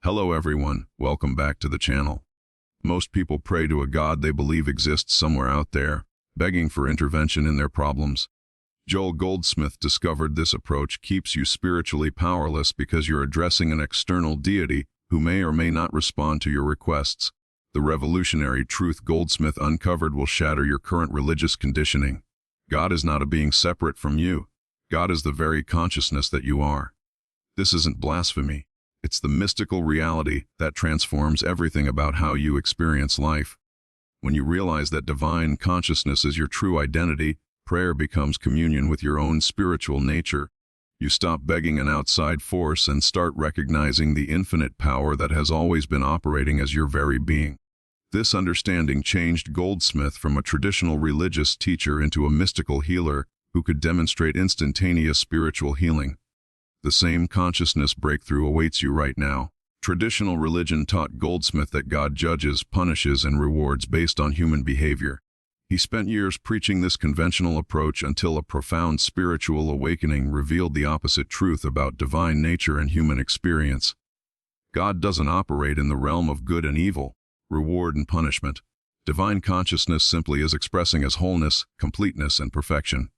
Hello everyone, welcome back to the channel. Most people pray to a God they believe exists somewhere out there, begging for intervention in their problems. Joel Goldsmith discovered this approach keeps you spiritually powerless because you're addressing an external deity who may or may not respond to your requests. The revolutionary truth Goldsmith uncovered will shatter your current religious conditioning. God is not a being separate from you. God is the very consciousness that you are. This isn't blasphemy. It's the mystical reality that transforms everything about how you experience life. When you realize that divine consciousness is your true identity, prayer becomes communion with your own spiritual nature. You stop begging an outside force and start recognizing the infinite power that has always been operating as your very being. This understanding changed Goldsmith from a traditional religious teacher into a mystical healer who could demonstrate instantaneous spiritual healing. The same consciousness breakthrough awaits you right now. Traditional religion taught Goldsmith that God judges, punishes, and rewards based on human behavior. He spent years preaching this conventional approach until a profound spiritual awakening revealed the opposite truth about divine nature and human experience. God doesn't operate in the realm of good and evil, reward and punishment. Divine consciousness simply is expressing as wholeness, completeness, and perfection.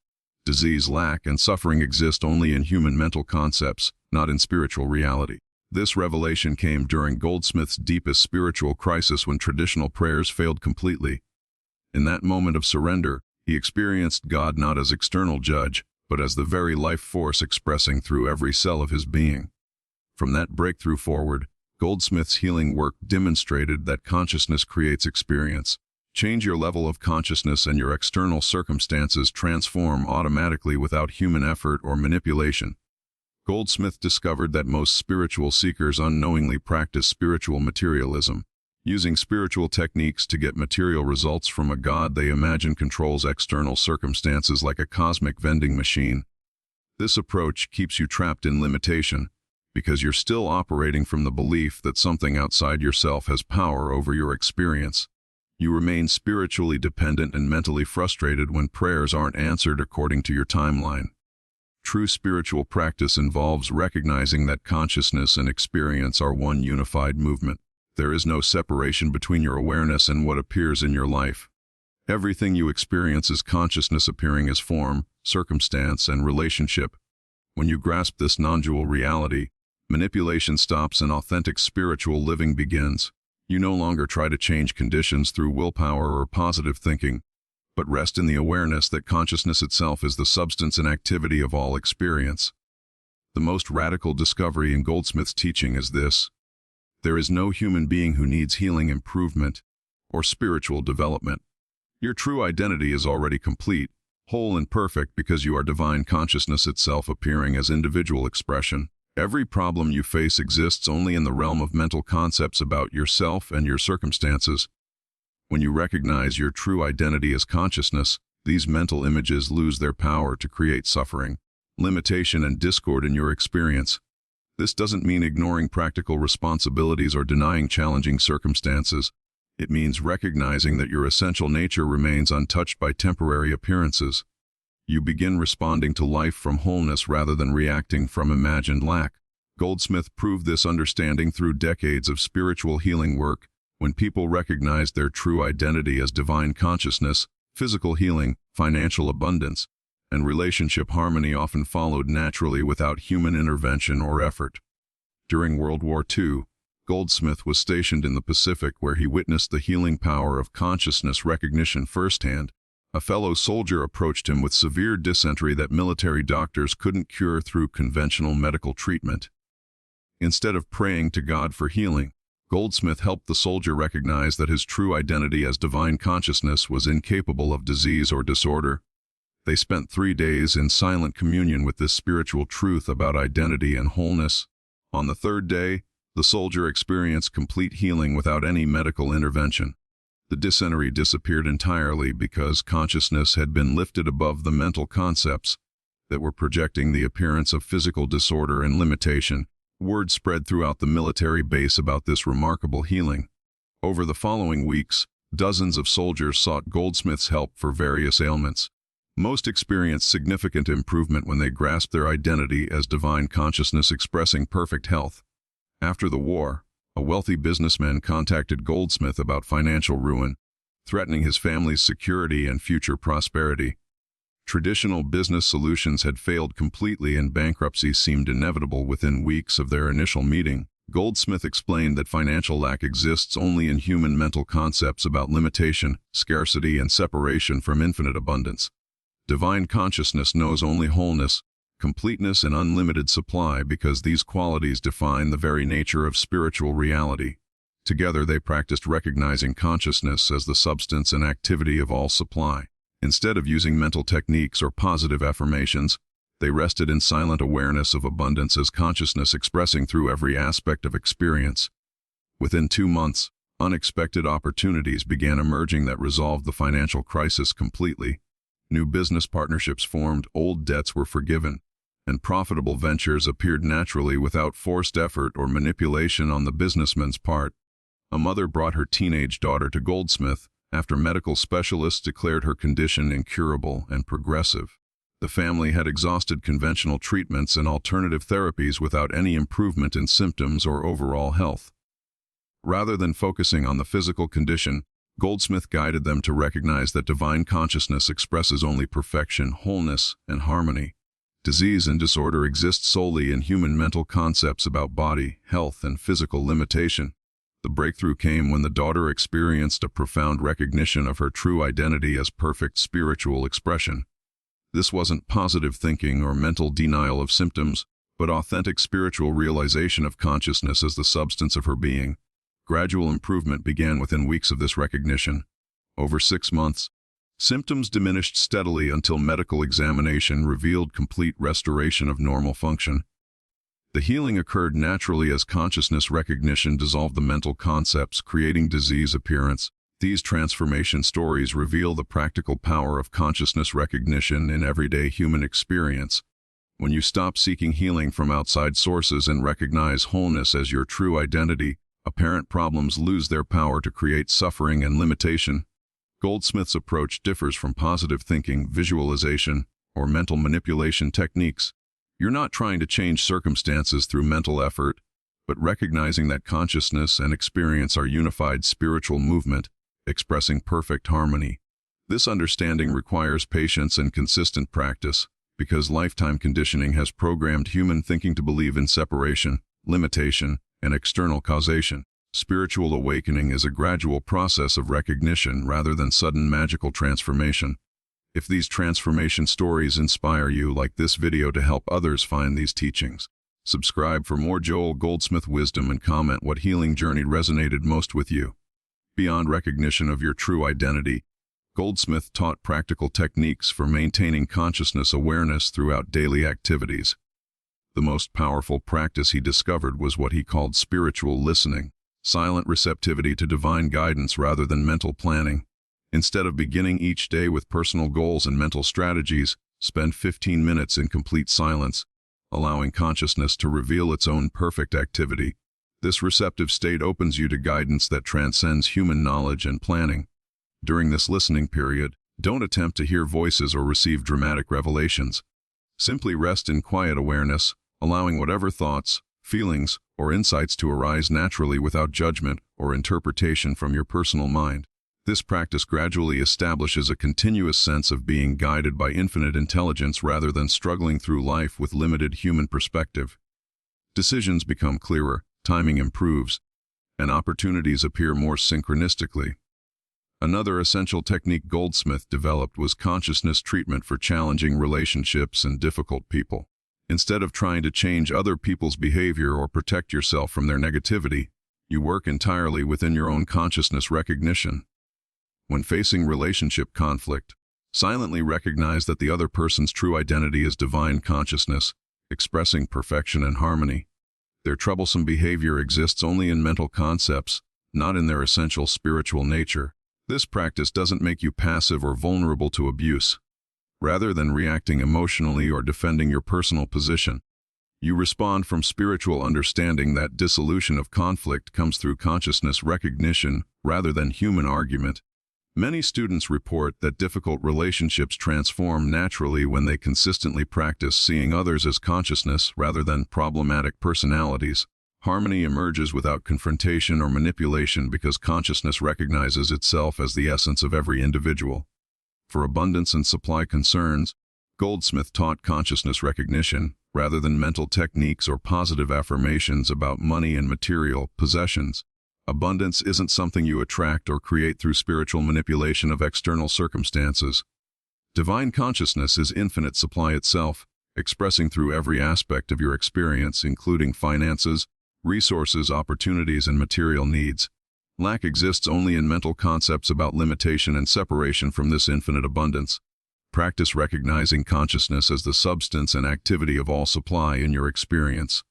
Disease, lack, and suffering exist only in human mental concepts, not in spiritual reality. This revelation came during Goldsmith's deepest spiritual crisis when traditional prayers failed completely. In that moment of surrender, he experienced God not as external judge, but as the very life force expressing through every cell of his being. From that breakthrough forward, Goldsmith's healing work demonstrated that consciousness creates experience. Change your level of consciousness and your external circumstances transform automatically without human effort or manipulation. Goldsmith discovered that most spiritual seekers unknowingly practice spiritual materialism, using spiritual techniques to get material results from a God they imagine controls external circumstances like a cosmic vending machine. This approach keeps you trapped in limitation, because you're still operating from the belief that something outside yourself has power over your experience. You remain spiritually dependent and mentally frustrated when prayers aren't answered according to your timeline. True spiritual practice involves recognizing that consciousness and experience are one unified movement. There is no separation between your awareness and what appears in your life. Everything you experience is consciousness appearing as form, circumstance, and relationship. When you grasp this non-dual reality, manipulation stops and authentic spiritual living begins. You no longer try to change conditions through willpower or positive thinking, but rest in the awareness that consciousness itself is the substance and activity of all experience. The most radical discovery in Goldsmith's teaching is this: there is no human being who needs healing, improvement, or spiritual development. Your true identity is already complete, whole and perfect because you are divine consciousness itself appearing as individual expression. Every problem you face exists only in the realm of mental concepts about yourself and your circumstances. When you recognize your true identity as consciousness, these mental images lose their power to create suffering, limitation, and discord in your experience. This doesn't mean ignoring practical responsibilities or denying challenging circumstances. It means recognizing that your essential nature remains untouched by temporary appearances. You begin responding to life from wholeness rather than reacting from imagined lack. Goldsmith proved this understanding through decades of spiritual healing work. When people recognized their true identity as divine consciousness, physical healing, financial abundance, and relationship harmony often followed naturally without human intervention or effort. During World War II, Goldsmith was stationed in the Pacific where he witnessed the healing power of consciousness recognition firsthand. A fellow soldier approached him with severe dysentery that military doctors couldn't cure through conventional medical treatment. Instead of praying to God for healing, Goldsmith helped the soldier recognize that his true identity as divine consciousness was incapable of disease or disorder. They spent 3 days in silent communion with this spiritual truth about identity and wholeness. On the 3rd day, the soldier experienced complete healing without any medical intervention. The dysentery disappeared entirely because consciousness had been lifted above the mental concepts that were projecting the appearance of physical disorder and limitation. Word spread throughout the military base about this remarkable healing. Over the following weeks, dozens of soldiers sought Goldsmith's help for various ailments. Most experienced significant improvement when they grasped their identity as divine consciousness expressing perfect health. After the war, A wealthy businessman contacted Goldsmith about financial ruin, threatening his family's security and future prosperity. Traditional business solutions had failed completely and bankruptcy seemed inevitable within weeks of their initial meeting. Goldsmith explained that financial lack exists only in human mental concepts about limitation, scarcity, and separation from infinite abundance. Divine consciousness knows only wholeness, completeness, and unlimited supply because these qualities define the very nature of spiritual reality. Together they practiced recognizing consciousness as the substance and activity of all supply. Instead of using mental techniques or positive affirmations, they rested in silent awareness of abundance as consciousness expressing through every aspect of experience. Within 2 months, unexpected opportunities began emerging that resolved the financial crisis completely. New business partnerships formed, old debts were forgiven, and profitable ventures appeared naturally without forced effort or manipulation on the businessman's part. A mother brought her teenage daughter to Goldsmith after medical specialists declared her condition incurable and progressive. The family had exhausted conventional treatments and alternative therapies without any improvement in symptoms or overall health. Rather than focusing on the physical condition, Goldsmith guided them to recognize that divine consciousness expresses only perfection, wholeness, and harmony. Disease and disorder exist solely in human mental concepts about body, health, and physical limitation. The breakthrough came when the daughter experienced a profound recognition of her true identity as perfect spiritual expression. This wasn't positive thinking or mental denial of symptoms, but authentic spiritual realization of consciousness as the substance of her being. Gradual improvement began within weeks of this recognition. Over 6 months, symptoms diminished steadily until medical examination revealed complete restoration of normal function. The healing occurred naturally as consciousness recognition dissolved the mental concepts, creating disease appearance. These transformation stories reveal the practical power of consciousness recognition in everyday human experience. When you stop seeking healing from outside sources and recognize wholeness as your true identity, apparent problems lose their power to create suffering and limitation. Goldsmith's approach differs from positive thinking, visualization, or mental manipulation techniques. You're not trying to change circumstances through mental effort, but recognizing that consciousness and experience are unified spiritual movement, expressing perfect harmony. This understanding requires patience and consistent practice, because lifetime conditioning has programmed human thinking to believe in separation, limitation, and external causation. Spiritual awakening is a gradual process of recognition rather than sudden magical transformation. If these transformation stories inspire you, like this video to help others find these teachings. Subscribe for more Joel Goldsmith wisdom and comment what healing journey resonated most with you. Beyond recognition of your true identity, Goldsmith taught practical techniques for maintaining consciousness awareness throughout daily activities. The most powerful practice he discovered was what he called spiritual listening, silent receptivity to divine guidance rather than mental planning. Instead of beginning each day with personal goals and mental strategies, spend 15 minutes in complete silence, allowing consciousness to reveal its own perfect activity. This receptive state opens you to guidance that transcends human knowledge and planning. During this listening period, don't attempt to hear voices or receive dramatic revelations. Simply rest in quiet awareness, allowing whatever thoughts, feelings, or insights to arise naturally without judgment or interpretation from your personal mind. This practice gradually establishes a continuous sense of being guided by infinite intelligence rather than struggling through life with limited human perspective. Decisions become clearer, timing improves, and opportunities appear more synchronistically. Another essential technique Goldsmith developed was consciousness treatment for challenging relationships and difficult people. Instead of trying to change other people's behavior or protect yourself from their negativity, you work entirely within your own consciousness recognition. When facing relationship conflict, silently recognize that the other person's true identity is divine consciousness, expressing perfection and harmony. Their troublesome behavior exists only in mental concepts, not in their essential spiritual nature. This practice doesn't make you passive or vulnerable to abuse. Rather than reacting emotionally or defending your personal position, you respond from spiritual understanding that dissolution of conflict comes through consciousness recognition rather than human argument. Many students report that difficult relationships transform naturally when they consistently practice seeing others as consciousness rather than problematic personalities. Harmony emerges without confrontation or manipulation because consciousness recognizes itself as the essence of every individual. For abundance and supply concerns, Goldsmith taught consciousness recognition rather than mental techniques or positive affirmations about money and material possessions. Abundance isn't something you attract or create through spiritual manipulation of external circumstances. Divine consciousness is infinite supply itself, expressing through every aspect of your experience, including finances, resources, opportunities, and material needs. Lack exists only in mental concepts about limitation and separation from this infinite abundance. Practice recognizing consciousness as the substance and activity of all supply in your experience.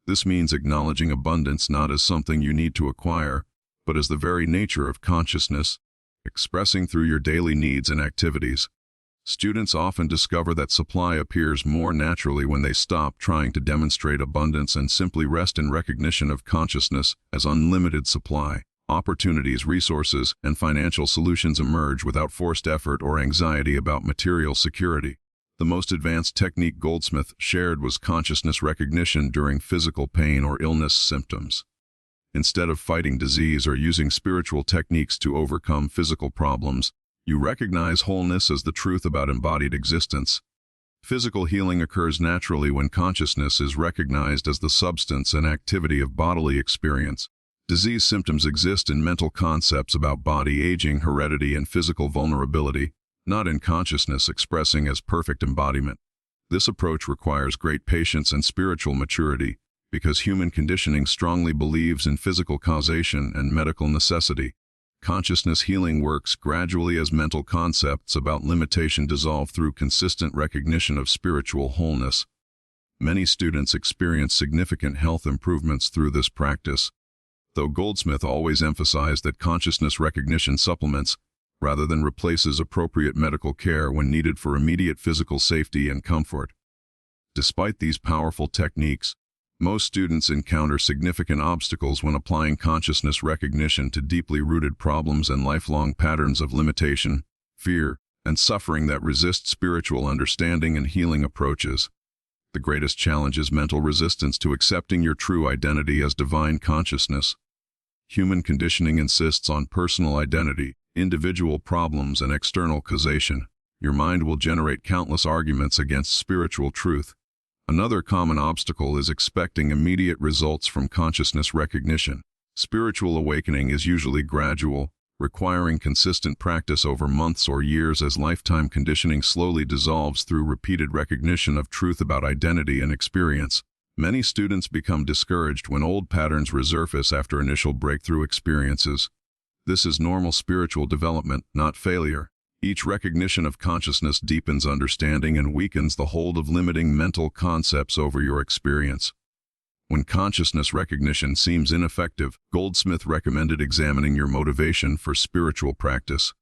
This means acknowledging abundance not as something you need to acquire, but as the very nature of consciousness, expressing through your daily needs and activities. Students often discover that supply appears more naturally when they stop trying to demonstrate abundance and simply rest in recognition of consciousness as unlimited supply. Opportunities, resources, and financial solutions emerge without forced effort or anxiety about material security. The most advanced technique Goldsmith shared was consciousness recognition during physical pain or illness symptoms. Instead of fighting disease or using spiritual techniques to overcome physical problems, you recognize wholeness as the truth about embodied existence. Physical healing occurs naturally when consciousness is recognized as the substance and activity of bodily experience. Disease symptoms exist in mental concepts about body aging, heredity, and physical vulnerability, not in consciousness expressing as perfect embodiment. This approach requires great patience and spiritual maturity, because human conditioning strongly believes in physical causation and medical necessity. Consciousness healing works gradually as mental concepts about limitation dissolve through consistent recognition of spiritual wholeness. Many students experience significant health improvements through this practice, though Goldsmith always emphasized that consciousness recognition supplements, rather than replaces, appropriate medical care when needed for immediate physical safety and comfort. Despite these powerful techniques, most students encounter significant obstacles when applying consciousness recognition to deeply rooted problems and lifelong patterns of limitation, fear, and suffering that resist spiritual understanding and healing approaches. The greatest challenge is mental resistance to accepting your true identity as divine consciousness. Human conditioning insists on personal identity, individual problems, and external causation. Your mind will generate countless arguments against spiritual truth. Another common obstacle is expecting immediate results from consciousness recognition. Spiritual awakening is usually gradual, requiring consistent practice over months or years as lifetime conditioning slowly dissolves through repeated recognition of truth about identity and experience. Many students become discouraged when old patterns resurface after initial breakthrough experiences. This is normal spiritual development, not failure. Each recognition of consciousness deepens understanding and weakens the hold of limiting mental concepts over your experience. When consciousness recognition seems ineffective, Goldsmith recommended examining your motivation for spiritual practice.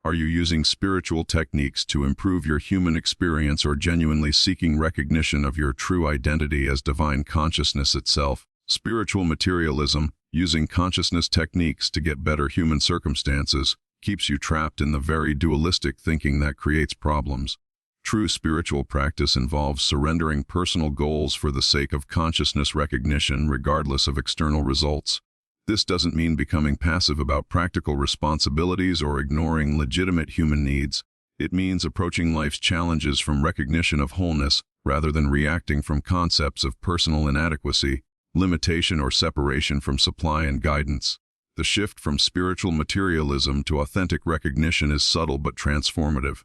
Are you using spiritual techniques to improve your human experience or genuinely seeking recognition of your true identity as divine consciousness itself? Spiritual materialism, using consciousness techniques to get better human circumstances, keeps you trapped in the very dualistic thinking that creates problems. True spiritual practice involves surrendering personal goals for the sake of consciousness recognition regardless of external results. This doesn't mean becoming passive about practical responsibilities or ignoring legitimate human needs. It means approaching life's challenges from recognition of wholeness rather than reacting from concepts of personal inadequacy, limitation, or separation from supply and guidance. The shift from spiritual materialism to authentic recognition is subtle but transformative.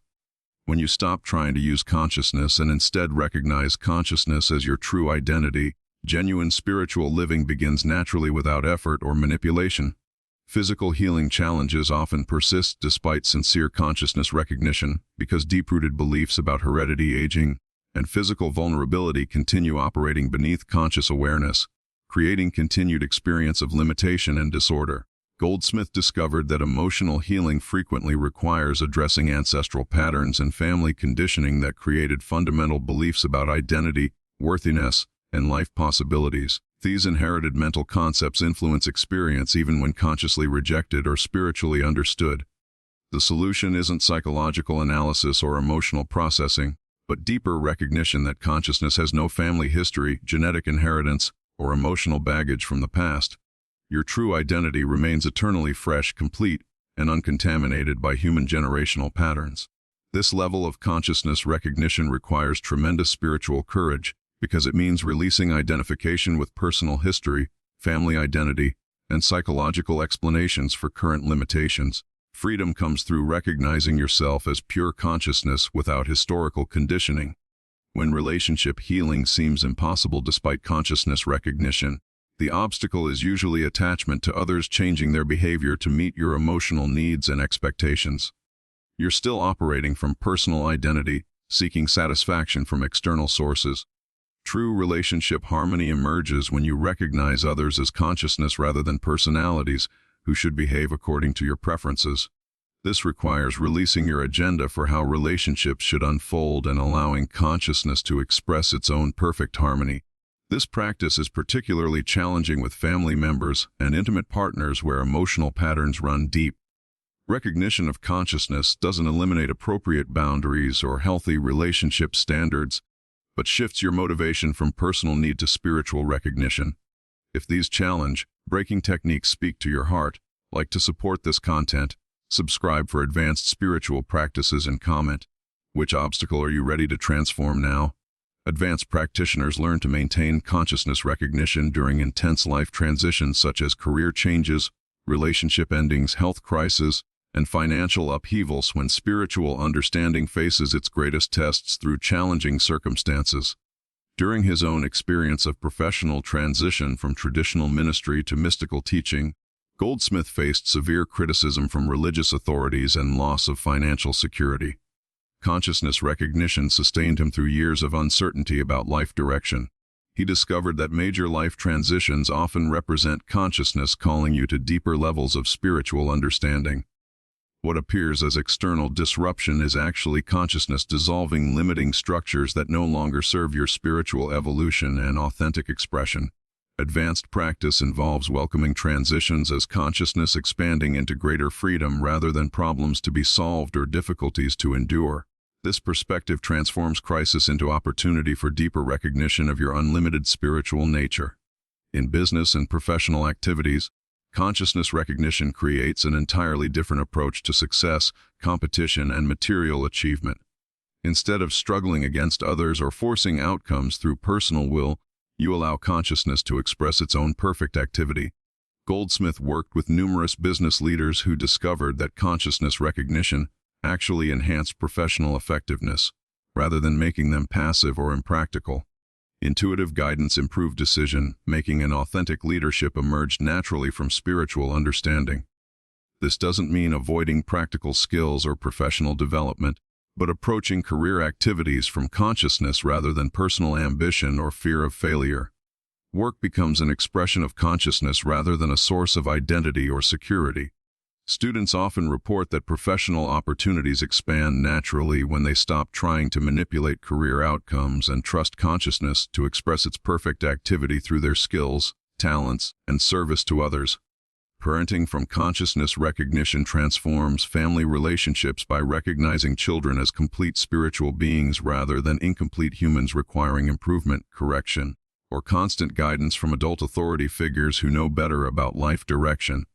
When you stop trying to use consciousness and instead recognize consciousness as your true identity, genuine spiritual living begins naturally without effort or manipulation. Physical healing challenges often persist despite sincere consciousness recognition because deep-rooted beliefs about heredity, aging, and physical vulnerability continue operating beneath conscious awareness, creating continued experience of limitation and disorder. Goldsmith discovered that emotional healing frequently requires addressing ancestral patterns and family conditioning that created fundamental beliefs about identity, worthiness, and life possibilities. These inherited mental concepts influence experience even when consciously rejected or spiritually understood. The solution isn't psychological analysis or emotional processing, but deeper recognition that consciousness has no family history, genetic inheritance, or emotional baggage from the past. Your true identity remains eternally fresh, complete, and uncontaminated by human generational patterns. This level of consciousness recognition requires tremendous spiritual courage because it means releasing identification with personal history, family identity, and psychological explanations for current limitations. Freedom comes through recognizing yourself as pure consciousness without historical conditioning. When relationship healing seems impossible despite consciousness recognition, the obstacle is usually attachment to others changing their behavior to meet your emotional needs and expectations. You're still operating from personal identity, seeking satisfaction from external sources. True relationship harmony emerges when you recognize others as consciousness rather than personalities who should behave according to your preferences. This requires releasing your agenda for how relationships should unfold and allowing consciousness to express its own perfect harmony. This practice is particularly challenging with family members and intimate partners where emotional patterns run deep. Recognition of consciousness doesn't eliminate appropriate boundaries or healthy relationship standards, but shifts your motivation from personal need to spiritual recognition. If these challenge-breaking techniques speak to your heart, like to support this content, subscribe for advanced spiritual practices and comment. Which obstacle are you ready to transform now? Advanced practitioners learn to maintain consciousness recognition during intense life transitions such as career changes, relationship endings, health crises, and financial upheavals when spiritual understanding faces its greatest tests through challenging circumstances. During his own experience of professional transition from traditional ministry to mystical teaching, Goldsmith faced severe criticism from religious authorities and loss of financial security. Consciousness recognition sustained him through years of uncertainty about life direction. He discovered that major life transitions often represent consciousness calling you to deeper levels of spiritual understanding. What appears as external disruption is actually consciousness dissolving limiting structures that no longer serve your spiritual evolution and authentic expression. Advanced practice involves welcoming transitions as consciousness expanding into greater freedom rather than problems to be solved or difficulties to endure. This perspective transforms crisis into opportunity for deeper recognition of your unlimited spiritual nature. In business and professional activities, consciousness recognition creates an entirely different approach to success, competition, and material achievement. Instead of struggling against others or forcing outcomes through personal will, you allow consciousness to express its own perfect activity. Goldsmith worked with numerous business leaders who discovered that consciousness recognition actually enhanced professional effectiveness, rather than making them passive or impractical. Intuitive guidance improved decision-making and authentic leadership emerged naturally from spiritual understanding. This doesn't mean avoiding practical skills or professional development, but approaching career activities from consciousness rather than personal ambition or fear of failure. Work becomes an expression of consciousness rather than a source of identity or security. Students often report that professional opportunities expand naturally when they stop trying to manipulate career outcomes and trust consciousness to express its perfect activity through their skills, talents, and service to others. Parenting from consciousness recognition transforms family relationships by recognizing children as complete spiritual beings rather than incomplete humans requiring improvement, correction, or constant guidance from adult authority figures who know better about life direction.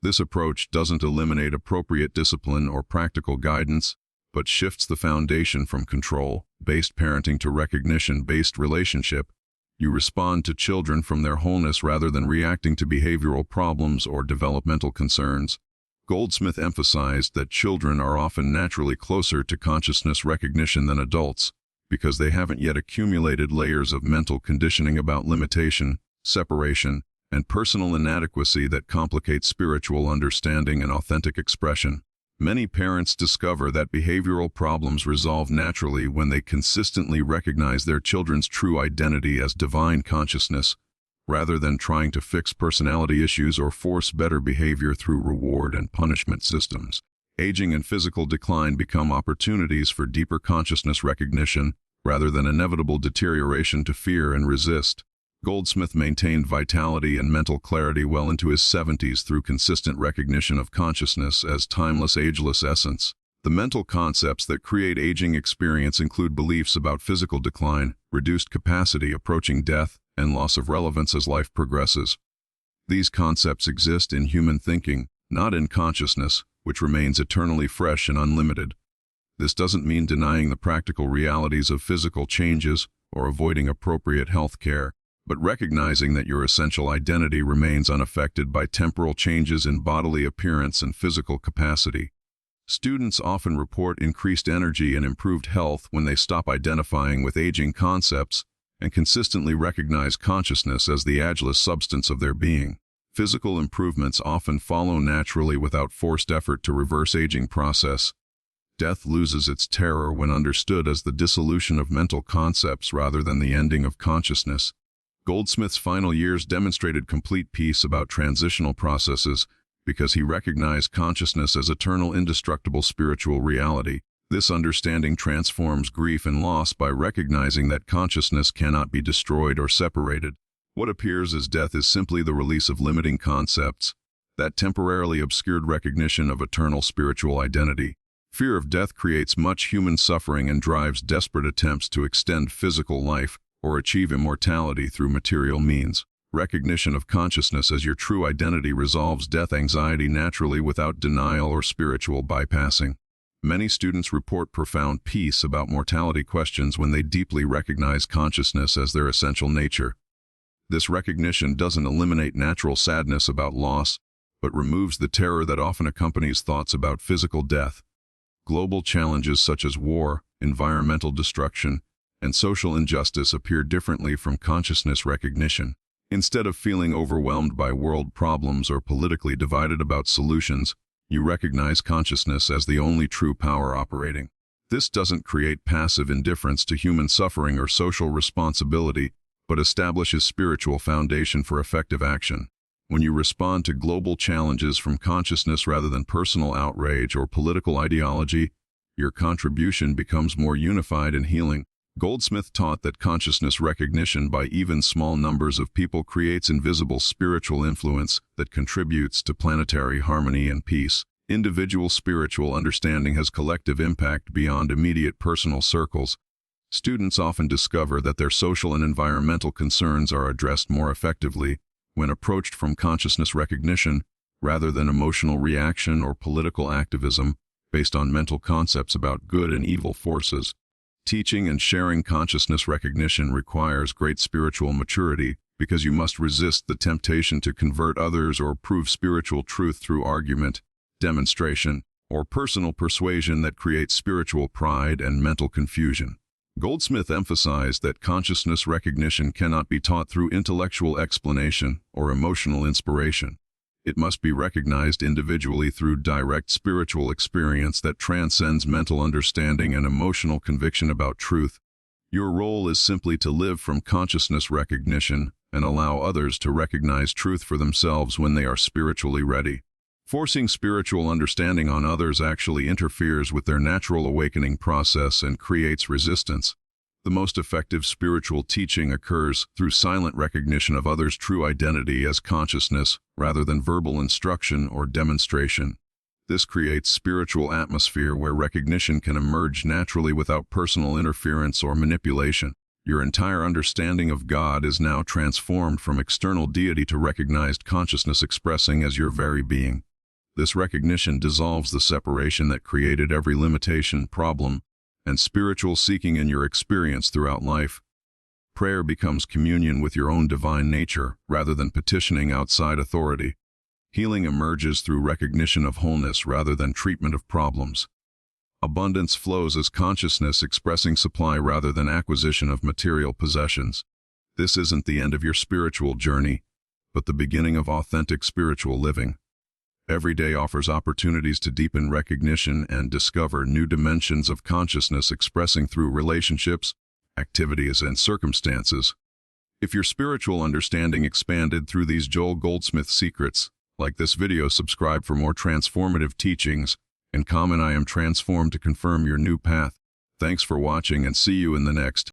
This approach doesn't eliminate appropriate discipline or practical guidance, but shifts the foundation from control-based parenting to recognition-based relationship. You respond to children from their wholeness rather than reacting to behavioral problems or developmental concerns. Goldsmith emphasized that children are often naturally closer to consciousness recognition than adults, because they haven't yet accumulated layers of mental conditioning about limitation, separation, and personal inadequacy that complicate spiritual understanding and authentic expression. Many parents discover that behavioral problems resolve naturally when they consistently recognize their children's true identity as divine consciousness, rather than trying to fix personality issues or force better behavior through reward and punishment systems. Aging and physical decline become opportunities for deeper consciousness recognition, rather than inevitable deterioration to fear and resist. Goldsmith maintained vitality and mental clarity well into his 70s through consistent recognition of consciousness as timeless, ageless essence. The mental concepts that create aging experience include beliefs about physical decline, reduced capacity approaching death, and loss of relevance as life progresses. These concepts exist in human thinking, not in consciousness, which remains eternally fresh and unlimited. This doesn't mean denying the practical realities of physical changes or avoiding appropriate health care, but recognizing that your essential identity remains unaffected by temporal changes in bodily appearance and physical capacity. Students often report increased energy and improved health when they stop identifying with aging concepts and consistently recognize consciousness as the ageless substance of their being. Physical improvements often follow naturally without forced effort to reverse aging process. Death loses its terror when understood as the dissolution of mental concepts rather than the ending of consciousness. Goldsmith's final years demonstrated complete peace about transitional processes because he recognized consciousness as eternal, indestructible spiritual reality. This understanding transforms grief and loss by recognizing that consciousness cannot be destroyed or separated. What appears as death is simply the release of limiting concepts, that temporarily obscured recognition of eternal spiritual identity. Fear of death creates much human suffering and drives desperate attempts to extend physical life or achieve immortality through material means. Recognition of consciousness as your true identity resolves death anxiety naturally without denial or spiritual bypassing. Many students report profound peace about mortality questions when they deeply recognize consciousness as their essential nature. This recognition doesn't eliminate natural sadness about loss, but removes the terror that often accompanies thoughts about physical death. Global challenges such as war, environmental destruction, and social injustice appear differently from consciousness recognition. Instead of feeling overwhelmed by world problems or politically divided about solutions, you recognize consciousness as the only true power operating. This doesn't create passive indifference to human suffering or social responsibility, but establishes spiritual foundation for effective action. When you respond to global challenges from consciousness rather than personal outrage or political ideology, your contribution becomes more unified and healing. Goldsmith taught that consciousness recognition by even small numbers of people creates invisible spiritual influence that contributes to planetary harmony and peace. Individual spiritual understanding has collective impact beyond immediate personal circles. Students often discover that their social and environmental concerns are addressed more effectively when approached from consciousness recognition rather than emotional reaction or political activism based on mental concepts about good and evil forces. Teaching and sharing consciousness recognition requires great spiritual maturity because you must resist the temptation to convert others or prove spiritual truth through argument, demonstration, or personal persuasion that creates spiritual pride and mental confusion. Goldsmith emphasized that consciousness recognition cannot be taught through intellectual explanation or emotional inspiration. It must be recognized individually through direct spiritual experience that transcends mental understanding and emotional conviction about truth. Your role is simply to live from consciousness recognition and allow others to recognize truth for themselves when they are spiritually ready. Forcing spiritual understanding on others actually interferes with their natural awakening process and creates resistance. The most effective spiritual teaching occurs through silent recognition of others' true identity as consciousness rather than verbal instruction or demonstration. This creates spiritual atmosphere where recognition can emerge naturally without personal interference or manipulation. Your entire understanding of God is now transformed from external deity to recognized consciousness expressing as your very being. This recognition dissolves the separation that created every limitation, problem, and spiritual seeking in your experience throughout life. Prayer becomes communion with your own divine nature rather than petitioning outside authority. Healing emerges through recognition of wholeness rather than treatment of problems. Abundance flows as consciousness expressing supply rather than acquisition of material possessions. This isn't the end of your spiritual journey, but the beginning of authentic spiritual living. Every day offers opportunities to deepen recognition and discover new dimensions of consciousness expressing through relationships, activities, and circumstances. If your spiritual understanding expanded through these Joel Goldsmith secrets, like this video, subscribe for more transformative teachings, and comment "I am transformed" to confirm your new path. Thanks for watching and see you in the next.